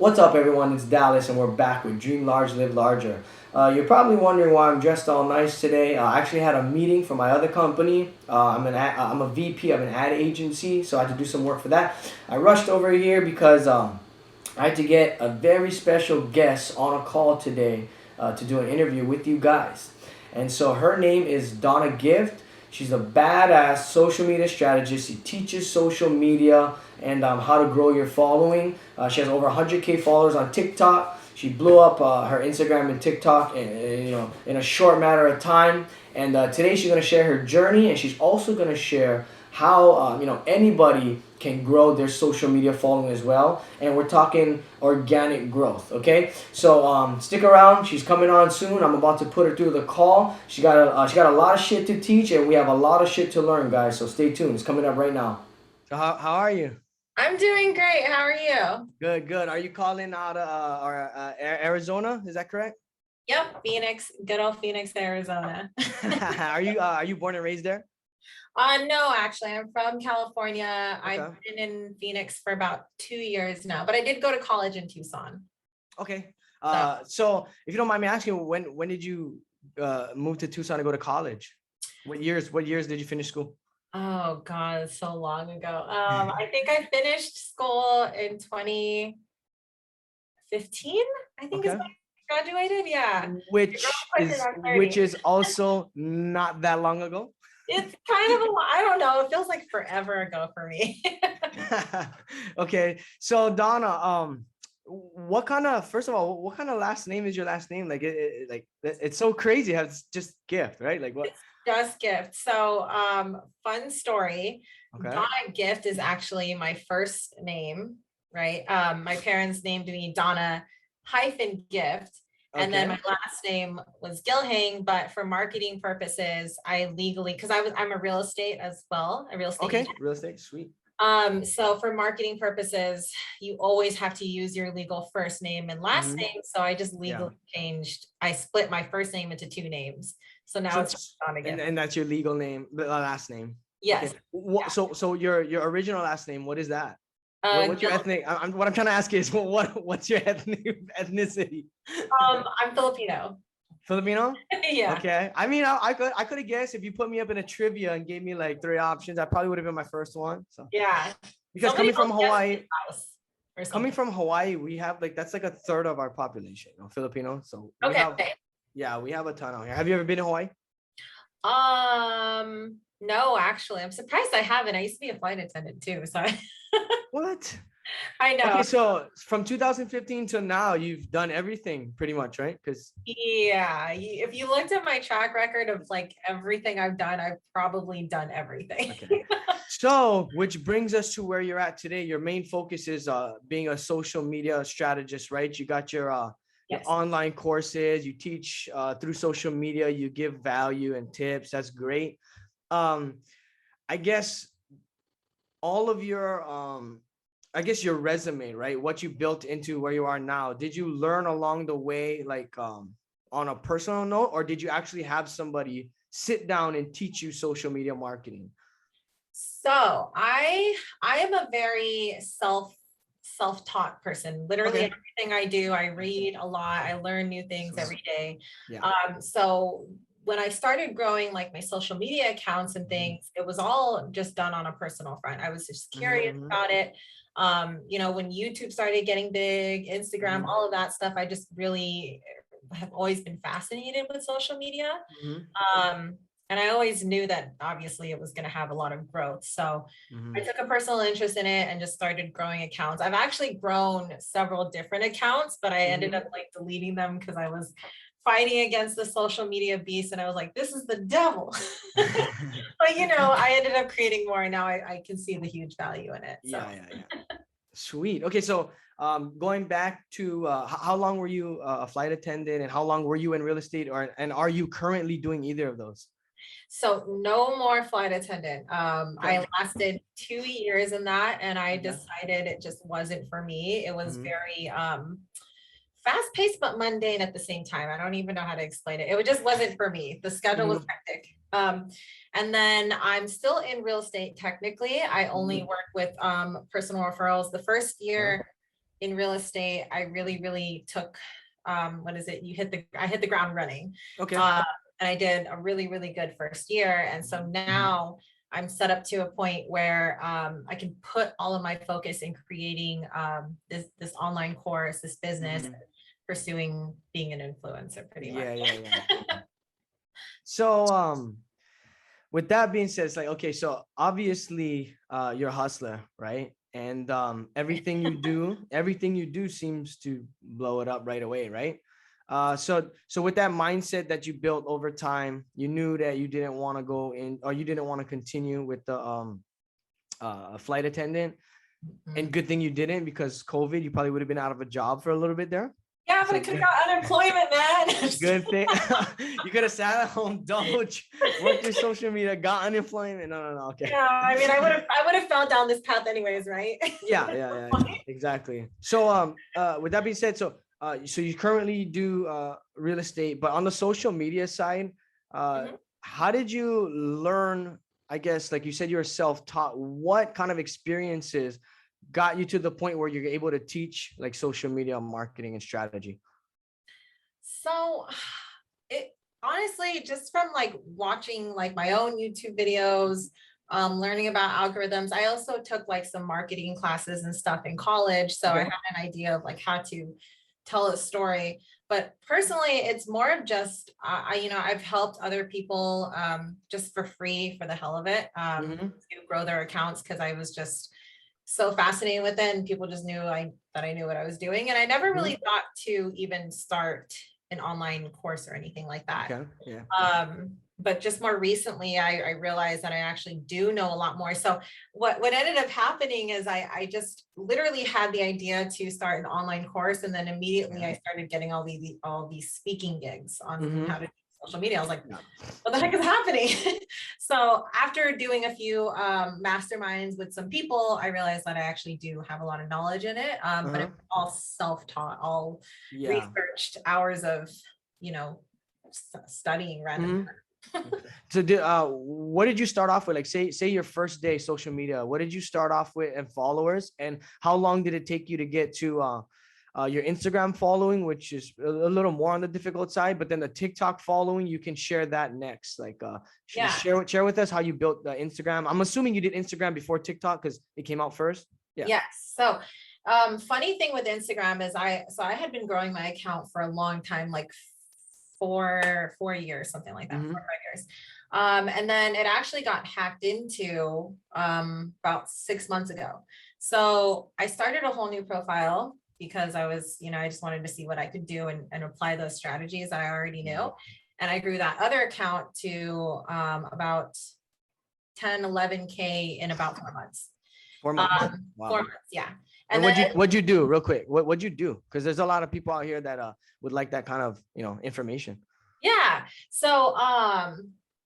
What's up, everyone? It's Dallas, and we're back with Dream Large, Live Larger. You're probably wondering why I'm dressed all nice today. I actually had a meeting for my other company. I'm a VP of an ad agency, so I had to do some work for that. I rushed over here because I had to get a very special guest on a call today to do an interview with you guys. And so her name is Danna Gift. She's a badass social media strategist. She teaches social media and how to grow your following. She has over 100K followers on TikTok. She blew up her Instagram and TikTok in a short matter of time. And today she's going to share her journey, and she's also going to share how anybody can grow their social media following as well. And we're talking organic growth. Okay, so stick around. She's coming on soon. I'm about to put her through the call. She got a lot of shit to teach, and we have a lot of shit to learn, guys. So stay tuned. It's coming up right now. So how are you? I'm doing great. How are you? Good, good. Are you calling out Arizona? Is that correct? Yep, Phoenix, good old Phoenix, Arizona. Are you born and raised there? No, actually, I'm from California. Okay. I've been in Phoenix for about 2 years now, but I did go to college in Tucson. Okay. So, So if you don't mind me asking, when did you move to Tucson to go to college? What years did you finish school? oh God, so long ago. I think I finished school in 2015. I think is Okay. when I graduated. Yeah. Real Which quick, is I'm which 30. is also not that long ago. It's kind of I don't know. It feels like forever ago for me. Okay. So Donna, what kind of first of all, what kind of last name is your last name? Like it's so crazy how it's just gift, right? Like what? It's just Gift. So, fun story. Okay. Donna Gift is actually my first name, right? My parents named me Donna hyphen Gift. And then Okay. my last name was Gilhang, but for marketing purposes, I legally, because I'm a real estate as well, a real estate Okay. agent. Real estate, sweet. So for marketing purposes, you always have to use your legal first name and last Mhm. name. So I just Yeah. legally changed, I split my first name into two names. So now So it's just Donna Gift. and that's your legal name, the last name. Okay. Yes. What? So your original last name, what is that? What's your Gil, ethnic? What I'm trying to ask is what's your ethnicity? I'm Filipino. Filipino? Yeah. Okay. I mean, I could have guessed if you put me up in a trivia and gave me like three options, I probably would have been my first one. So Yeah. because Somebody coming from else guessed his Hawaii, house or something. we have like that's like a third of our population, Filipino. So Okay. Okay. we have a ton out here. Have you ever been to Hawaii? No, actually, I'm surprised I haven't. I used to be a flight attendant too. So What? I Okay, know. so from 2015 to now, you've done everything pretty much, right? Because Yeah. If you looked at my track record of like everything I've done, I've probably done everything. okay. So, which brings us to where you're at today. Your main focus is being a social media strategist, right? You got your Yes. online courses, you teach through social media, you give value and tips. That's great. Um, I guess all of your I guess your resume, right? What you built into where you are now. Did you learn along the way, like on a personal note, or did you actually have somebody sit down and teach you social media marketing? So I am a very self-taught person. Literally Okay. everything I do, I read a lot, I learn new things Sweet. every day. Yeah. So when I started growing like my social media accounts and things, it was all just done on a personal front. I was just curious Mm-hmm. about it. When YouTube started getting big, Instagram, Mm-hmm. all of that stuff, I just really have always been fascinated with social media. Mm-hmm. Um, and I always knew that obviously it was going to have a lot of growth. So I Mm-hmm. took a personal interest in it and just started growing accounts. I've actually grown several different accounts, but I ended Mm-hmm. up like deleting them because I was fighting against the social media beast and I was like, this is the devil. But I ended up creating more and now I can see the huge value in it. So Yeah, yeah, yeah. Sweet. Okay, so going back to how long were you a flight attendant, and how long were you in real estate, or and are you currently doing either of those? so no more flight attendant. Okay. I lasted 2 years in that and I Okay. decided it just wasn't for me. It was Mhm. very fast paced but mundane at the same time. I don't even know how to explain it. It just wasn't for me. The schedule was Mhm. hectic. And then I'm still in real estate technically. I only Mhm. work with personal referrals. The first Okay. year in real estate, I really took, what is it? I hit the ground running. Okay. And I did a really good first year. And so now I'm set up to a point where I can put all of my focus in creating this online course, this business, pursuing being an influencer pretty much. Yeah. So with that being said, it's like, okay, so obviously you're a hustler, right? And everything you do seems to blow it up right away, right? So with that mindset that you built over time, you knew that you didn't want to go in, or you didn't want to continue with the flight attendant. And good thing you didn't, because COVID, you probably would have been out of a job for a little bit there. Yeah, but I could have got unemployment, man. Good thing. You could have sat at home, worked your social media, got unemployment. No. Okay. Yeah, I mean, I would have fell down this path anyways, right? Yeah, exactly. So with that being said, so you currently do real estate, but on the social media side, how did you learn? I guess, like you said, you're self-taught. What kind of experiences got you to the point where you're able to teach like social media marketing and strategy? So it honestly, just from like watching like my own YouTube videos, learning about algorithms. I also took like some marketing classes and stuff in college. So I had an idea of like how to tell a story. But personally, it's more of just, I've helped other people just for free, for the hell of it, to grow their accounts, because I was just so fascinated with it, and people just knew that I knew what I was doing. And I never really thought to even start an online course or anything like that. Okay. Yeah. But just more recently, I realized that I actually do know a lot more. So what ended up happening is I just literally had the idea to start an online course, and then immediately I started getting all these speaking gigs on how to do social media. I was like, what the heck is happening? So after doing a few masterminds with some people, I realized that I actually do have a lot of knowledge in it, but it's all self-taught, all researched, hours of, studying random. So what did you start off with? Like say your first day social media, what did you start off with and followers, and how long did it take you to get to your Instagram following, which is a little more on the difficult side, but then the TikTok following, you can share that next. Like share with us how you built the Instagram. I'm assuming you did Instagram before TikTok because it came out first. Yes. So funny thing with Instagram is I had been growing my account for a long time, like 4 years, something like that, 4 or 5 years. And then it actually got hacked into about 6 months ago. So I started a whole new profile because I was, I just wanted to see what I could do and apply those strategies that I already knew. And I grew that other account to about 10, 11K in about 4 months. 4 months. Wow. 4 months, yeah. And what'd you do real quick? What'd you do? Because there's a lot of people out here that would like that kind of, information. Yeah. So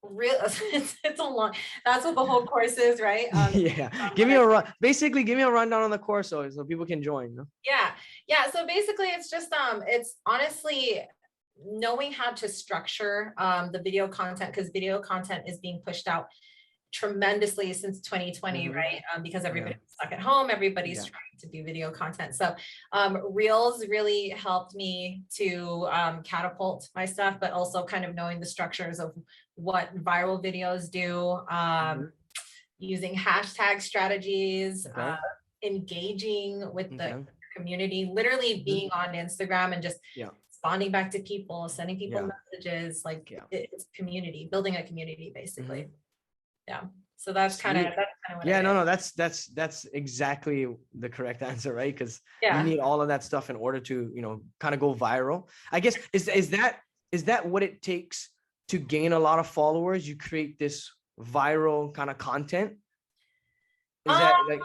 it's a long, that's what the whole course is, right? Give me a run. Basically, give me a rundown on the course so people can join. Yeah. So basically, it's just it's honestly knowing how to structure the video content, because video content is being pushed out tremendously since 2020, right? Because everybody's stuck at home, everybody's trying to do video content. So Reels really helped me to catapult my stuff, but also kind of knowing the structures of what viral videos do, using hashtag strategies, engaging with the community, literally being on Instagram and just responding back to people, sending people messages, like it's community, building a community basically. So that's kind of what that's exactly the correct answer, right? Because you need all of that stuff in order to kind of go viral. I guess is that what it takes to gain a lot of followers? You create this viral kind of content. Is that like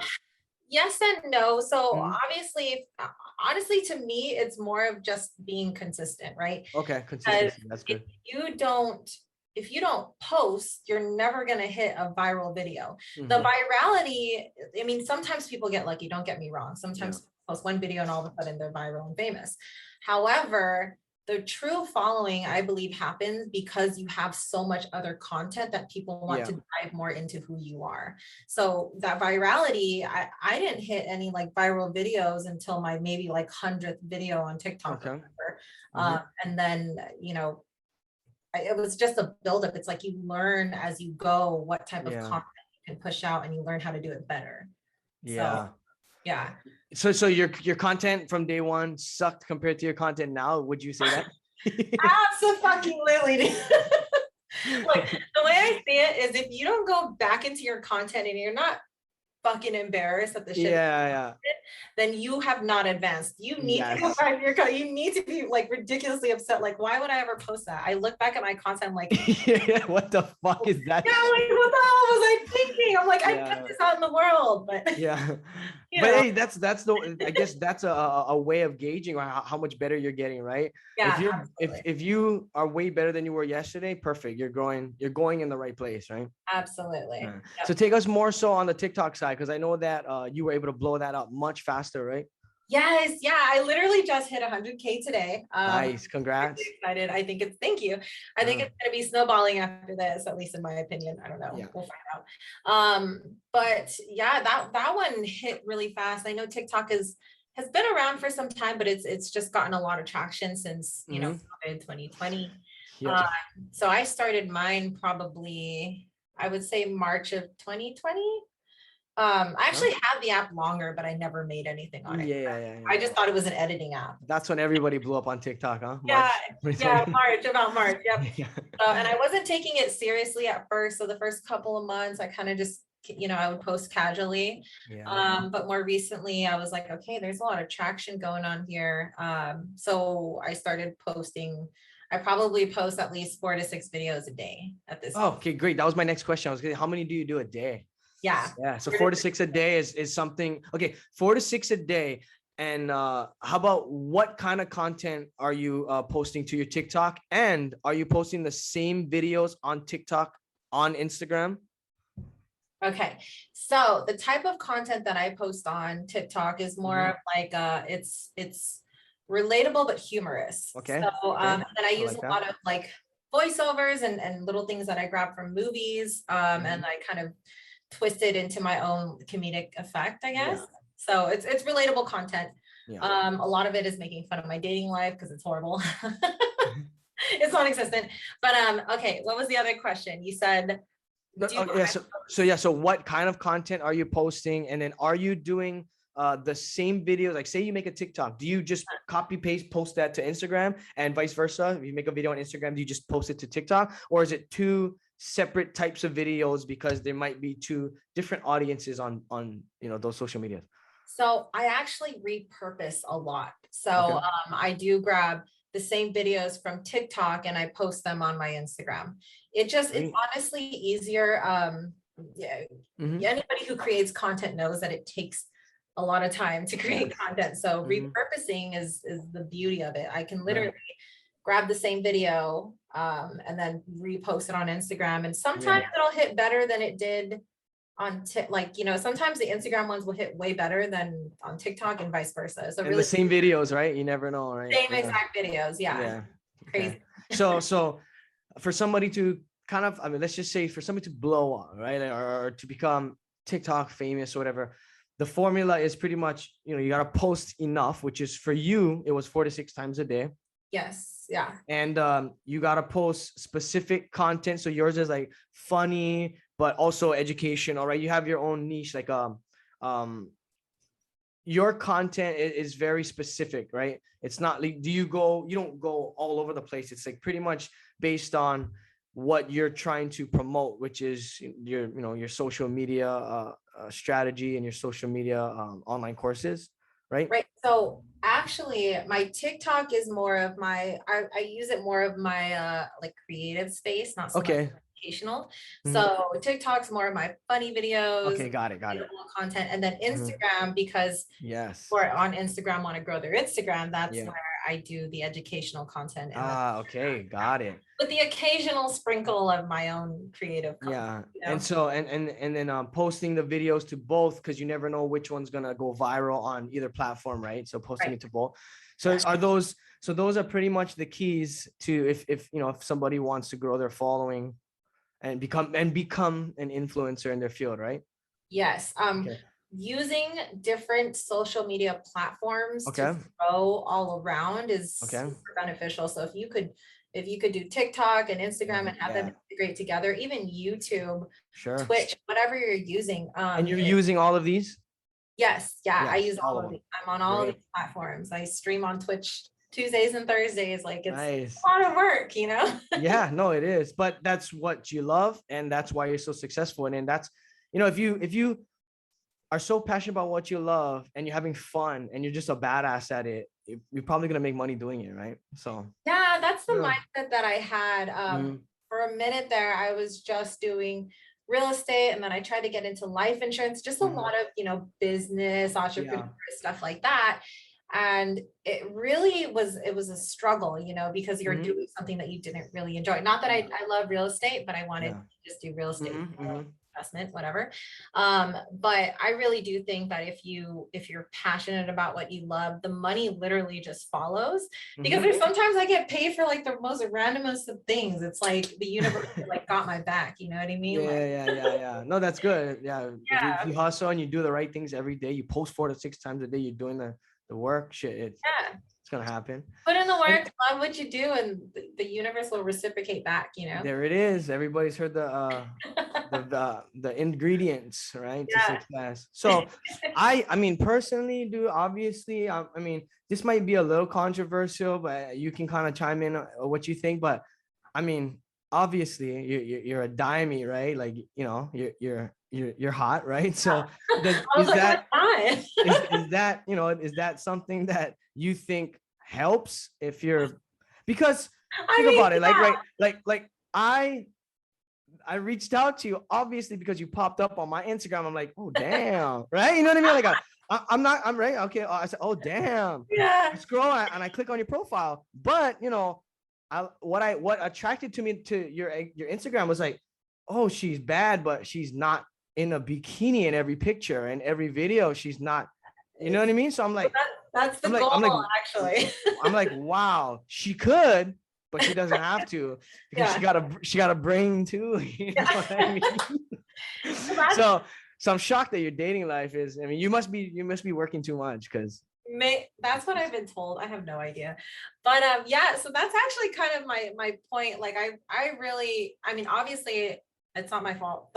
yes and no? So obviously, honestly, to me, it's more of just being consistent, right? Okay, consistency. That's good. If you don't post, you're never going to hit a viral video. The virality, I mean, sometimes people get lucky, don't get me wrong. Sometimes post one video and all of a sudden they're viral and famous. However, the true following, I believe, happens because you have so much other content that people want to dive more into who you are. So that virality, I didn't hit any like viral videos until my maybe like 100th video on TikTok. Okay. And then, you know, it was just a buildup. It's like you learn as you go what type of content you can push out, and you learn how to do it better. Yeah. So, yeah. So your content from day one sucked compared to your content now. Would you say that? Absolutely. Like the way I see it is, if you don't go back into your content and you're not fucking embarrassed at the shit, then you have not advanced. You need to go back to your content. You need to be like ridiculously upset. Like, why would I ever post that? I look back at my content, I'm like, what the fuck is that? Yeah, like what the hell was I thinking? I'm like, I put this out in the world, but but hey, that's the, I guess that's a way of gauging how much better you're getting, right? Yeah. If you are way better than you were yesterday, perfect. You're going in the right place, right? Absolutely. Yep. So take us more so on the TikTok side, because I know that you were able to blow that up much faster, right? Yes. Yeah. I literally just hit 100K today. Nice. Congrats. I'm excited. I think thank you. I think it's going to be snowballing after this, at least in my opinion. I don't know. Yeah. We'll find out. But yeah, that one hit really fast. I know TikTok has been around for some time, but it's just gotten a lot of traction since, you know, COVID 2020. So I started mine probably, I would say March of 2020. I actually had the app longer, but I never made anything on it. I just thought it was an editing app. That's when everybody blew up on TikTok, huh? About March. Yep. And I wasn't taking it seriously at first. So the first couple of months, I kind of just, you know, I would post casually. But more recently, I was like, okay, there's a lot of traction going on here. So I started posting. I probably post at least 4 to 6 videos a day at this point. Okay, great. That was my next question. I was going to, how many do you do a day? Yeah. So 4 to 6 a day is something. Okay, 4 to 6 a day. And how about what kind of content are you posting to your TikTok? And are you posting the same videos on TikTok on Instagram? Okay, so the type of content that I post on TikTok is more of like it's relatable but humorous. Okay. So and I use a lot of like voiceovers and little things that I grab from movies, and I kind of twist it into my own comedic effect, I guess. So it's relatable content. A lot of it is making fun of my dating life because it's horrible. It's non-existent. But okay, what was the other question? You said so what kind of content are you posting? And then are you doing the same videos? Like say you make a TikTok, do you just copy paste post that to Instagram, and vice versa? If you make a video on Instagram, do you just post it to TikTok, or is it two separate types of videos because there might be two different audiences on you know, those social medias? So I actually repurpose a lot. So I do grab the same videos from TikTok and I post them on my Instagram. It's honestly easier. Anybody who creates content knows that it takes a lot of time to create content. So repurposing is the beauty of it. I can literally grab the same video and then repost it on Instagram. And sometimes it'll hit better than it did on like, you know, sometimes the Instagram ones will hit way better than on TikTok and vice versa. So really the same videos, right? You never know, right? Same exact videos. Yeah. Crazy. So for somebody to kind of, I mean, let's just say for somebody to blow up, right? Or to become TikTok famous or whatever, the formula is pretty much, you know, you got to post enough, which is for you, it was 4 to 6 times a day. Yes. Yeah. And you got to post specific content. So yours is like funny, but also educational, right? You have your own niche, like your content is very specific, right? It's not like, you don't go all over the place. It's like pretty much based on what you're trying to promote, which is your social media strategy and your social media online courses, right? Right. So actually my TikTok is more of I use it more of my like creative space, not so much educational. So TikTok's more of my funny videos. Okay, got it. Content. And then Instagram, because or on Instagram want to grow their Instagram, that's where I do the educational content. Okay, got it. With the occasional sprinkle of my own creative content. Yeah. You know? And so and then posting the videos to both, because you never know which one's gonna go viral on either platform, right? So posting it to both. So are those So those are pretty much the keys to if you know, if somebody wants to grow their following and become an influencer in their field, right? Yes. Okay. Using different social media platforms to Okay. grow all around is Okay. super beneficial. So if you could do TikTok and Instagram and have them Yeah. integrate together, even YouTube, Sure. Twitch, whatever you're using. And you're using all of these? Yes, yeah, I Yes, use all all of of them. these. I'm on all of Great. these platforms. I stream on Twitch Tuesdays and Thursdays. Like it's Nice. a lot of work, you know? Yeah, no, it is. But that's what you love, and that's why you're so successful. And that's, you know, if you are so passionate about what you love and you're having fun and you're just a badass at it, you're probably gonna make money doing it, right? So Yeah, that's the yeah. mindset that I had. Mhm. For a minute there, I was just doing real estate and then I tried to get into life insurance, just a Mhm. lot of, business, entrepreneur Yeah. stuff like that. And it was a struggle, because you're Mhm. doing something that you didn't really enjoy. Not that Yeah. I love real estate, but I wanted Yeah. to just do real estate. Mhm. Mhm. Investment, whatever. But I really do think that if you're passionate about what you love, the money literally just follows. Because Mhm. there's sometimes I get paid for like the most randomest of things. It's like the universe like got my back. You know what I mean? Like, Yeah. No, that's good. Yeah. If yeah, you hustle and you do the right things every day, you post 4 to 6 times a day, you're doing the work, shit, yeah. it's gonna happen. Put in the And work, love what you do, and the universe will reciprocate back. there it is. Everybody's heard the ingredients, right, to Yeah. success. So I mean personally, dude, obviously, I mean, this might be a little controversial, but you can kind of chime in what you think. But I mean, obviously, you're a dimey, right? Like, you know, you're hot, right? So does I was like, what time? is that, you know, is that something that you think helps if you're, because I think mean, about it, like, yeah, right, like I reached out to you obviously because you popped up on my Instagram. I'm like, oh damn, right? You know what I mean? Like I'm not, I'm right. Okay. I said, oh damn. yeah. I scroll and I click on your profile, but you know, what attracted to me to your Instagram was like, oh, she's bad, but she's not in a bikini in every picture and every video. She's not, you know what I mean? So I'm like, That's the I'm like, I'm goal, like, actually. I'm like, wow, she could, but she doesn't have to because Yeah. she got a brain too. You know what I mean? That's so so I'm shocked that your dating life is. I mean, you must be working too much because. that's what I've been told. I have no idea. But yeah, so that's actually kind of my point. Like I really, I mean, obviously it's not my fault.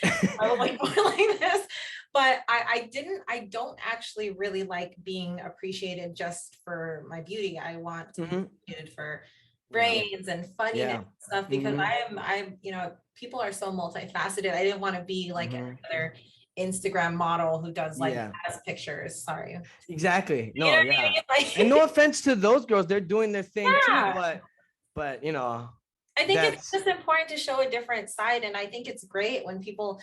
I was like born like this, but I don't actually really like being appreciated just for my beauty. I want to be Mhm. appreciated for Yeah. brains and funniness Yeah. and stuff because Mhm. I'm, people are so multifaceted. I didn't want to be like every Mhm. other Instagram model who does like Yeah. ass pictures. Sorry. Exactly. You know No. Yeah. what I mean? And Like, no offense to those girls, they're doing their thing too. yeah. But you know, I think it's that's just important to show a different side. And I think it's great when people,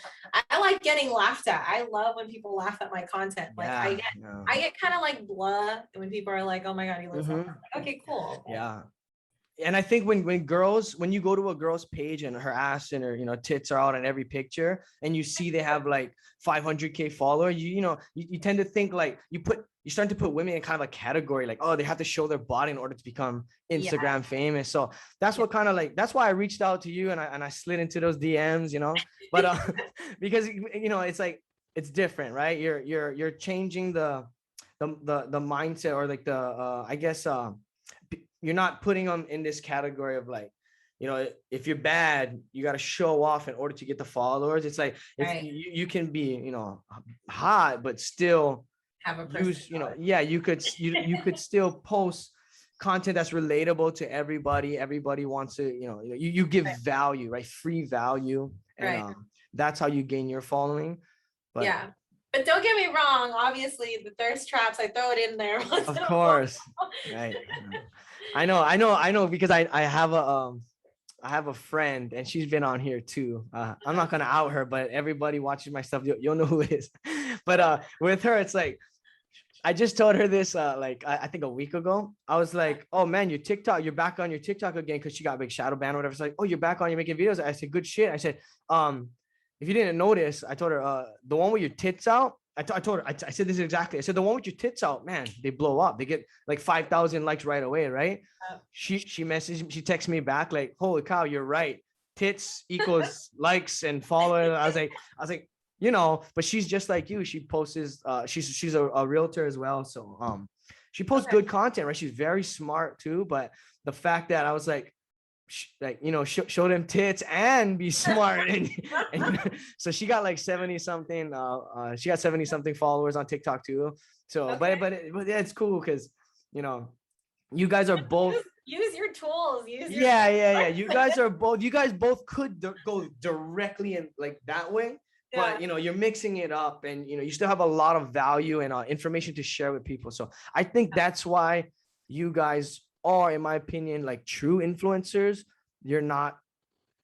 I like getting laughed at. I love when people laugh at my content. Like yeah. Yeah. I get kind of like blah when people are like, oh my God, you look so hot. Mhm. Like, okay, cool. Yeah. And I think when you go to a girl's page and her ass and her, you know, tits are out in every picture and you see they have like 500K followers, you tend to think like you're starting to put women in kind of a category like, oh, they have to show their body in order to become Yeah. Instagram famous. So that's what kind of like, that's why I reached out to you and I slid into those DMs, you know, but because, you know, it's like, it's different, right? You're changing the mindset or like I guess, you're not putting them in this category of like, you know, if you're bad, you got to show off in order to get the followers. It's like if Right. you can be, you know, hot, but still Have a use, you know, personality. yeah, you could still post content that's relatable to everybody. Everybody wants to, you know, you give Right. value, right? Free value. And Right. that's how you gain your following. But Yeah. But don't get me wrong. Obviously, the thirst traps, I throw it in there once of in a course, while. right. I know because I have a friend and she's been on here too. I'm not gonna out her, but everybody watching my stuff, you'll know who it is. But with her, it's like I just told her this like I think a week ago. I was like, oh man, your TikTok, you're back on your TikTok again because she got a big shadow ban or whatever. It's like, oh, you're back on, you're making videos. I said, good shit. I said, if you didn't notice, I told her the one with your tits out, I told her, I said this exactly. I said, the one with your tits out, man, they blow up. They get like 5,000 likes right away, right? She texts me back like, holy cow, you're right. Tits equals likes and followers. I was like, you know, but she's just like you. She posts, she's a realtor as well. So she posts good content, right? She's very smart too. But the fact that I was like, you know, show them tits and be smart, and so she got like 70 something. She got 70 something followers on TikTok too. So, but yeah, it's cool because, you know, you guys are both use your tools. Yeah. You guys both could go directly in like that way. But you know, you're mixing it up, and you know, you still have a lot of value and information to share with people. So I think that's why you guys are, in my opinion, like true influencers. You're not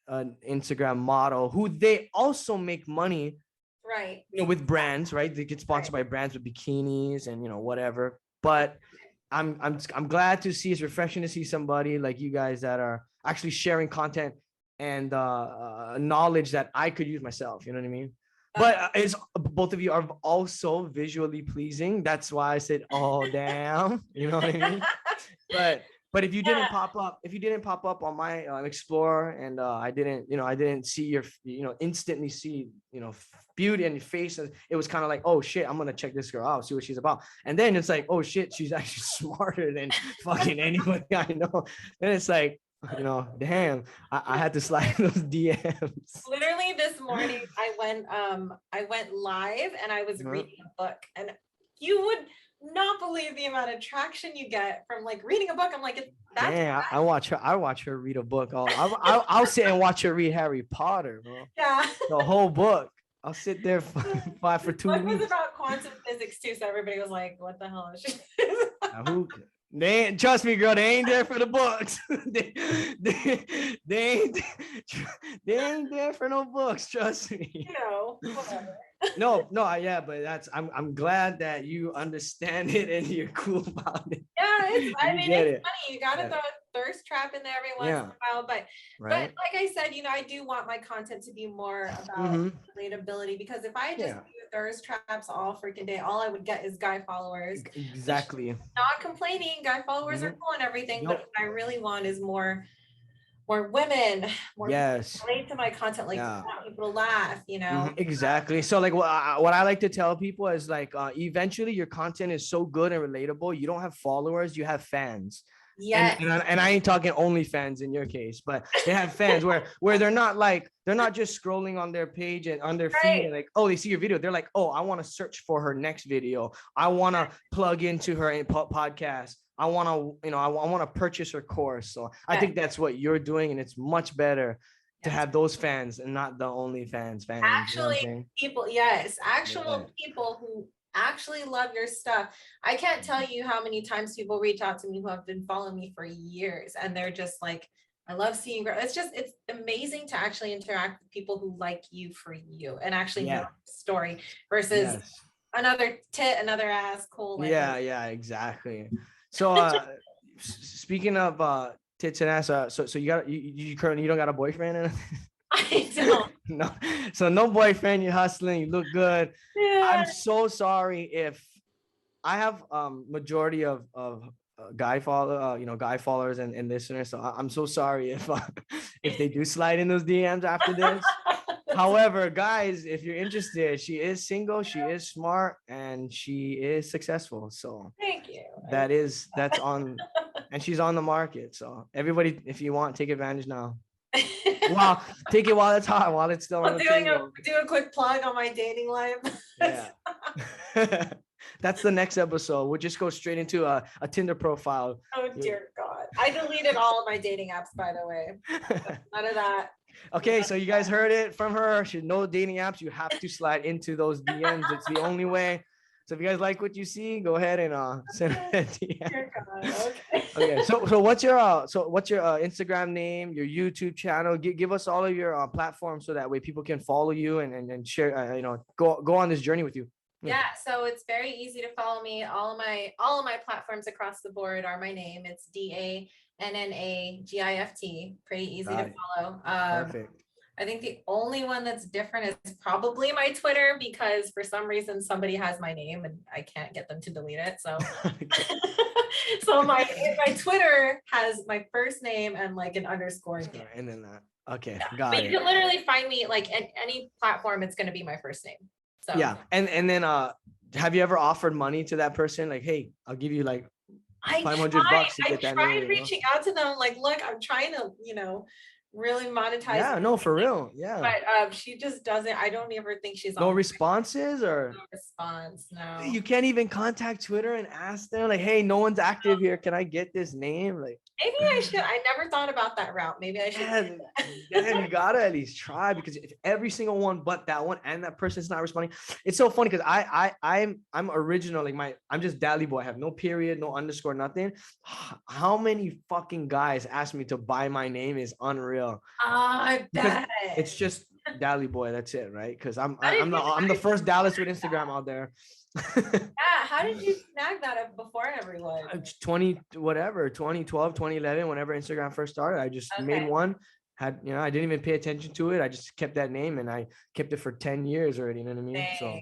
an Instagram model who they also make money, right? You know, with brands, right? They get sponsored by brands with bikinis and, you know, whatever. But I'm glad to see, it's refreshing to see somebody like you guys that are actually sharing content and knowledge that I could use myself. You know what I mean? But it's both of you are also visually pleasing. That's why I said, "Oh damn," you know what I mean? But if you didn't pop up on my Explorer, and I didn't see your, you know, instantly see, you know, beauty in your face, and it was kind of like, oh shit, I'm gonna check this girl out, see what she's about, and then it's like, oh shit, she's actually smarter than fucking anybody I know. Then it's like, you know, damn, I had to slide those DMs. Literally this morning, I went live and I was reading a book, and you would not believe the amount of traction you get from like reading a book. I'm like, that's yeah, I watch her read a book. I'll sit and watch her read Harry Potter, bro. Yeah, the whole book. I'll sit there for 2 weeks. It was about quantum physics too, so everybody was like, "What the hell is she?" They ain't, trust me, girl. They ain't there for the books. they ain't there for no books. Trust me. You know, whatever. No, yeah, but I'm glad that you understand it and you're cool about it. Yeah, it's funny. You gotta throw a thirst trap in there every once in a while, but like I said, you know, I do want my content to be more about relatability, because if I just do thirst traps all freaking day, all I would get is guy followers. Exactly. Not complaining, guy followers are cool and everything, but what I really want is more women, more relate to my content, like I want people to laugh, you know. Exactly. So like what I like to tell people is like eventually your content is so good and relatable, you don't have followers, you have fans. Yeah. And I ain't talking only fans in your case, but they have fans where they're not just scrolling on their page and on their feed and like, oh, they see your video, they're like, oh, I want to search for her next video, I want to plug into her podcast, I want to, you know, I want to purchase her course. So I think that's what you're doing, and it's much better to have those fans and not the only fans. Actually, you know people, people who actually love your stuff. I can't tell you how many times people reach out to me who have been following me for years, and they're just like, I love seeing you. It's amazing to actually interact with people who like you for you and actually know the story versus another tit, another ass, cool. Like, yeah, exactly. So speaking of tits and ass, so you currently, you don't got a boyfriend? I don't. No, so no boyfriend, you're hustling, you look good. I'm so sorry if I have majority of guy followers and listeners, so I'm so sorry if they do slide in those DMs after this. However, guys, if you're interested, she is single, she is smart, and she is successful. So thank you. That's on, and she's on the market. So everybody, if you want, take advantage now. Wow, take it while it's hot, while it's still on the table. Do a quick plug on my dating life. Yeah. That's the next episode. We'll just go straight into a Tinder profile. Oh dear God. I deleted all of my dating apps, by the way. None of that. Okay, so you guys heard it from her. She no dating apps. You have to slide into those DMs. It's the only way. So if you guys like what you see, go ahead and send her a DM. Okay. So what's your Instagram name, your YouTube channel? Give us all of your platforms so that way people can follow you and share. Go on this journey with you. Yeah, so it's very easy to follow me. All of my platforms across the board are my name. It's DANNAGIFT. Pretty easy to follow. Perfect. I think the only one that's different is probably my Twitter, because for some reason somebody has my name and I can't get them to delete it. So, so my Twitter has my first name and like an underscore. And then okay, Yeah. got But it. you can literally find me like at any platform. It's going to be my first name. So yeah, and then have you ever offered money to that person? Like, hey, I'll give you like $500 to get that name. I tried reaching out to them, like, look, I'm trying to, really monetize. Yeah, no, for real. Yeah. But she just doesn't. I don't ever think she's No on responses or no response. No. you can't even contact Twitter and ask them like, hey, no one's active here. Can I get this name? Like, Maybe I should. I never thought about that route. Maybe I should. Damn, you gotta at least try, because if every single one but that one and that person's not responding, it's so funny because I'm original, like I'm just Dally Boy. I have no period, no underscore, nothing. How many fucking guys ask me to buy my name is unreal. I bet. It's just Dally Boy. That's it, right? Because I'm the first Dallas with Instagram out there. Yeah, how did you snag that up before everyone? 2012, 2011, whenever Instagram first started, I just made one. I didn't even pay attention to it. I just kept that name and I kept it for 10 years already. You know what I mean? Dang. So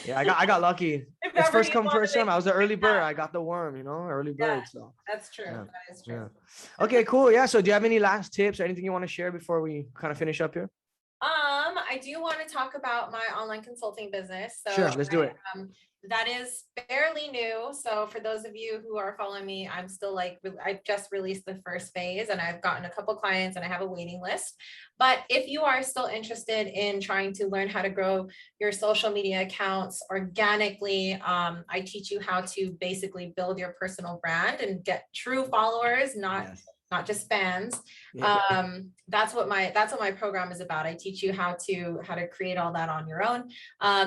yeah, I got lucky. It's first come, first serve. I was the early bird. I got the worm, early bird. So that's true. Yeah. That is true. Yeah. Okay, cool. Yeah. So do you have any last tips or anything you want to share before we kind of finish up here? I do want to talk about my online consulting business. So sure, let's do it. That is fairly new. So for those of you who are following me, I'm still I just released the first phase and I've gotten a couple clients and I have a waiting list. But if you are still interested in trying to learn how to grow your social media accounts organically, I teach you how to basically build your personal brand and get true followers, not just fans. Yeah. That's what my program is about. I teach you how to create all that on your own.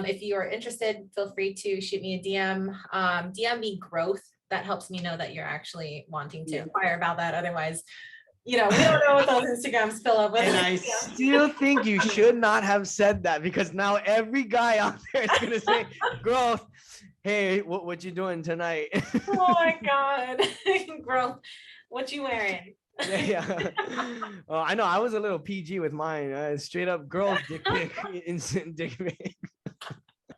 If you are interested, feel free to shoot me a DM. DM me growth. That helps me know that you're actually wanting to inquire about that. Otherwise, we don't know what those Instagrams fill up with. And I still think you should not have said that, because now every guy out there is gonna say growth. Hey, what you doing tonight? Oh my God. Growth. What you wearing? Yeah. Oh, I know. I was a little PG with mine. Straight up girls dick pic, instant dick pic.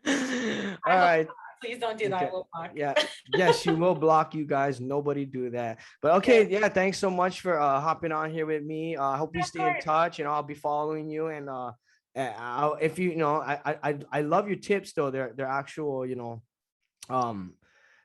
All right. Please don't do that. I will block. Yeah. Yes, you will block, you guys. Nobody do that. But okay. Yeah. Thanks so much for hopping on here with me. I hope we stay in touch. I'll be following you. And if I love your tips though. They're actual.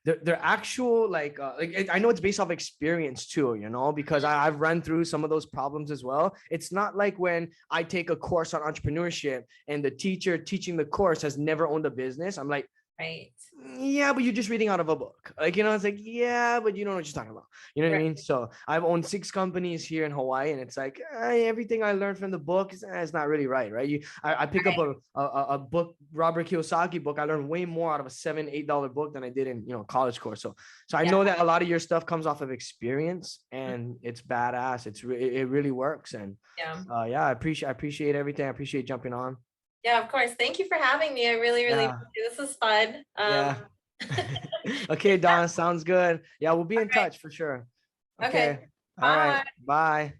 They're actual like I know it's based off experience too, because I've run through some of those problems as well. It's not like when I take a course on entrepreneurship and the teacher teaching the course has never owned a business. I'm like, right. Yeah, but you're just reading out of a book. It's like, yeah, but you don't know what you're talking about. You know what I mean? So I've owned 6 companies here in Hawaii, and it's like everything I learned from the book is not really right? I pick up a book, Robert Kiyosaki book. I learned way more out of a $7-8 book than I did in college course. So I know that a lot of your stuff comes off of experience, and it's badass. It really works, and I appreciate everything. I appreciate jumping on. Yeah, of course. Thank you for having me. I really appreciate it. This was fun. Okay, Donna, sounds good. Yeah, we'll be in touch for sure. Okay. All right. Bye.